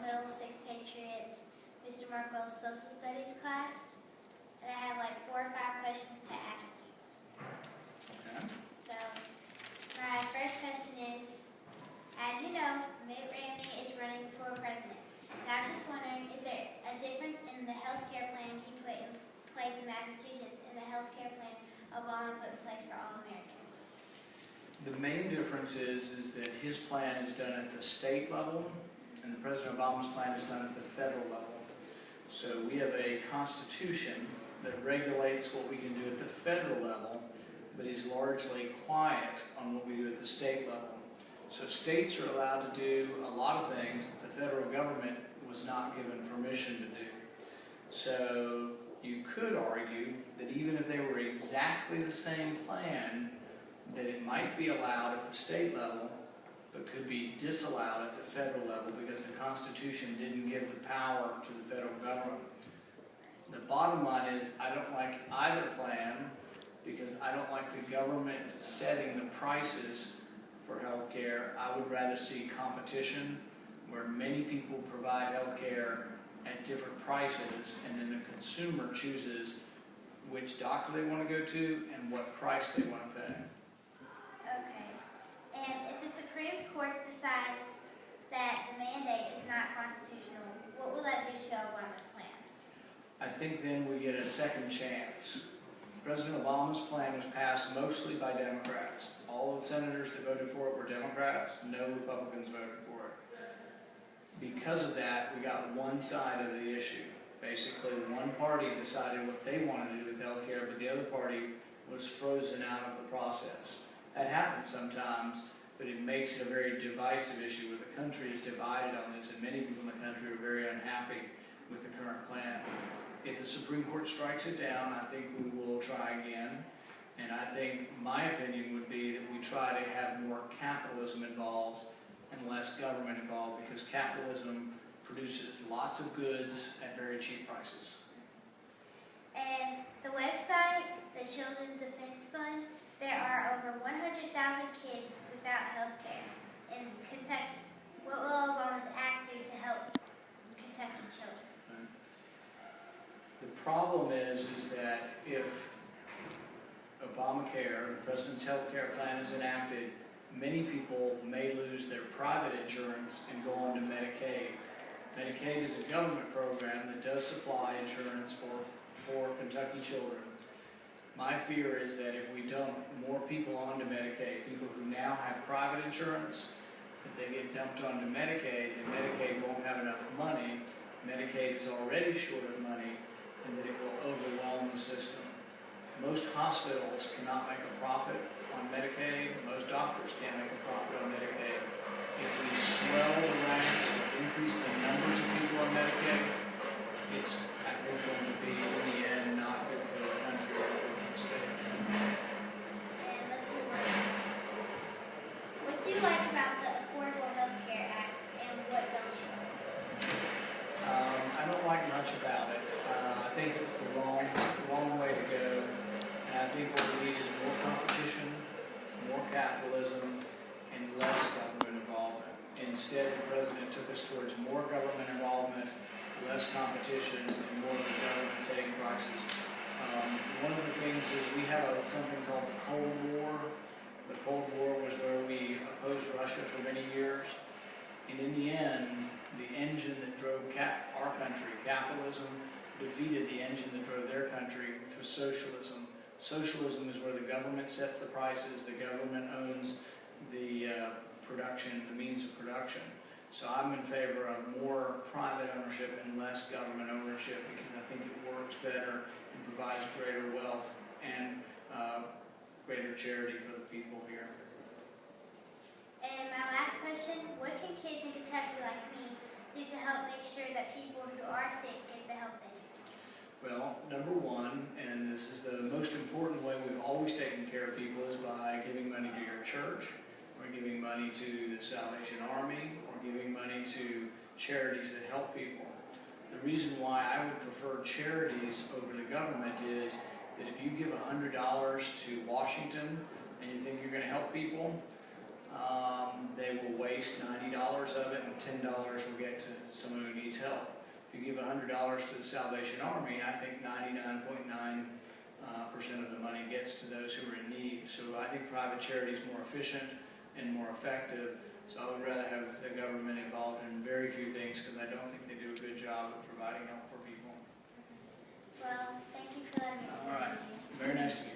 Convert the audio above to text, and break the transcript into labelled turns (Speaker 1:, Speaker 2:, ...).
Speaker 1: No Hill, Six Patriots, Mr. Markwell's Social Studies class. And I have like 4 or 5 questions to ask you.
Speaker 2: Okay.
Speaker 1: So, my first question is, as you know, Mitt Romney is running for president. And I was just wondering, is there a difference in the health care plan he put in place in Massachusetts and the health care plan Obama put in place for all Americans?
Speaker 2: The main difference is that his plan is done at the state level, and the President Obama's plan is done at the federal level. So we have a constitution that regulates what we can do at the federal level, but is largely quiet on what we do at the state level. So states are allowed to do a lot of things that the federal government was not given permission to do. So you could argue that even if they were exactly the same plan, that it might be allowed at the state level, but could be disallowed at the federal level because the Constitution didn't give the power to the federal government. The bottom line is, I don't like either plan because I don't like the government setting the prices for health care. I would rather see competition where many people provide health care at different prices, and then the consumer chooses which doctor they want to go to and what price they want to pay.
Speaker 1: Okay. And if the Supreme Court decides that the mandate is not constitutional, what will that do to Obama's plan?
Speaker 2: I think then we get a second chance. President Obama's plan was passed mostly by Democrats. All the senators that voted for it were Democrats. No Republicans voted for it. Because of that, we got one side of the issue. Basically, one party decided what they wanted to do with health care, but the other party was frozen out of the process. That happens sometimes, but it makes it a very divisive issue where the country is divided on this, and many people in the country are very unhappy with the current plan. If the Supreme Court strikes it down, I think we will try again. And I think my opinion would be that we try to have more capitalism involved and less government involved, because capitalism produces lots of goods at very cheap prices.
Speaker 1: And the website, the Children's Defense Fund, there are over 100,000 kids without health care in Kentucky. What will Obama's act do to help Kentucky children?
Speaker 2: The problem is that if Obamacare, the President's health care plan, is enacted, many people may lose their private insurance and go on to Medicaid. Medicaid is a government program that does supply insurance for Kentucky children. My fear is that if we dump more people onto Medicaid, people who now have private insurance, if they get dumped onto Medicaid, then Medicaid won't have enough money. Medicaid is already short of money, and that it will overwhelm the system. Most hospitals cannot make a profit on Medicaid. Most doctors can't make a profit on Medicaid. If we swell the ranks or increase the numbers of people on Medicaid, it's, I think, going to be, in the end, not good for the country or good for the state.
Speaker 1: And let's move on. What do you like about the Affordable Health Care Act, and what don't you like?
Speaker 2: I don't like much about it. I think it's the wrong way to go. And I think what we need is more competition, more capitalism, and less government involvement. Instead, the President took us towards more government involvement, less competition, and more of the government setting prices. One of the things is we have something called the Cold War. The Cold War was where we opposed Russia for many years. And in the end, the engine that drove our country, capitalism, defeated the engine that drove their country, which was socialism. Socialism is where the government sets the prices, the government owns the production, the means of production. So I'm in favor of more private ownership and less government ownership, because I think it works better and provides greater wealth and greater charity for the people here.
Speaker 1: And my last question, what can kids in Kentucky like me do to help make sure that people who are sick get the help they need?
Speaker 2: Well, number one, and this is the most important way we've always taken care of people, is by giving money to your church, or giving money to the Salvation Army, or giving money to charities that help people. The reason why I would prefer charities over the government is that if you give $100 to Washington and you think you're going to help people, they will wait waste $90 of it, and $10 will get to someone who needs help. If you give $100 to the Salvation Army, I think 99.9% of the money gets to those who are in need. So I think private charity is more efficient and more effective. So I would rather have the government involved in very few things, because I don't think they do a good job of providing help for people.
Speaker 1: Well, thank you for letting me.
Speaker 2: All right. Very nice to meet you.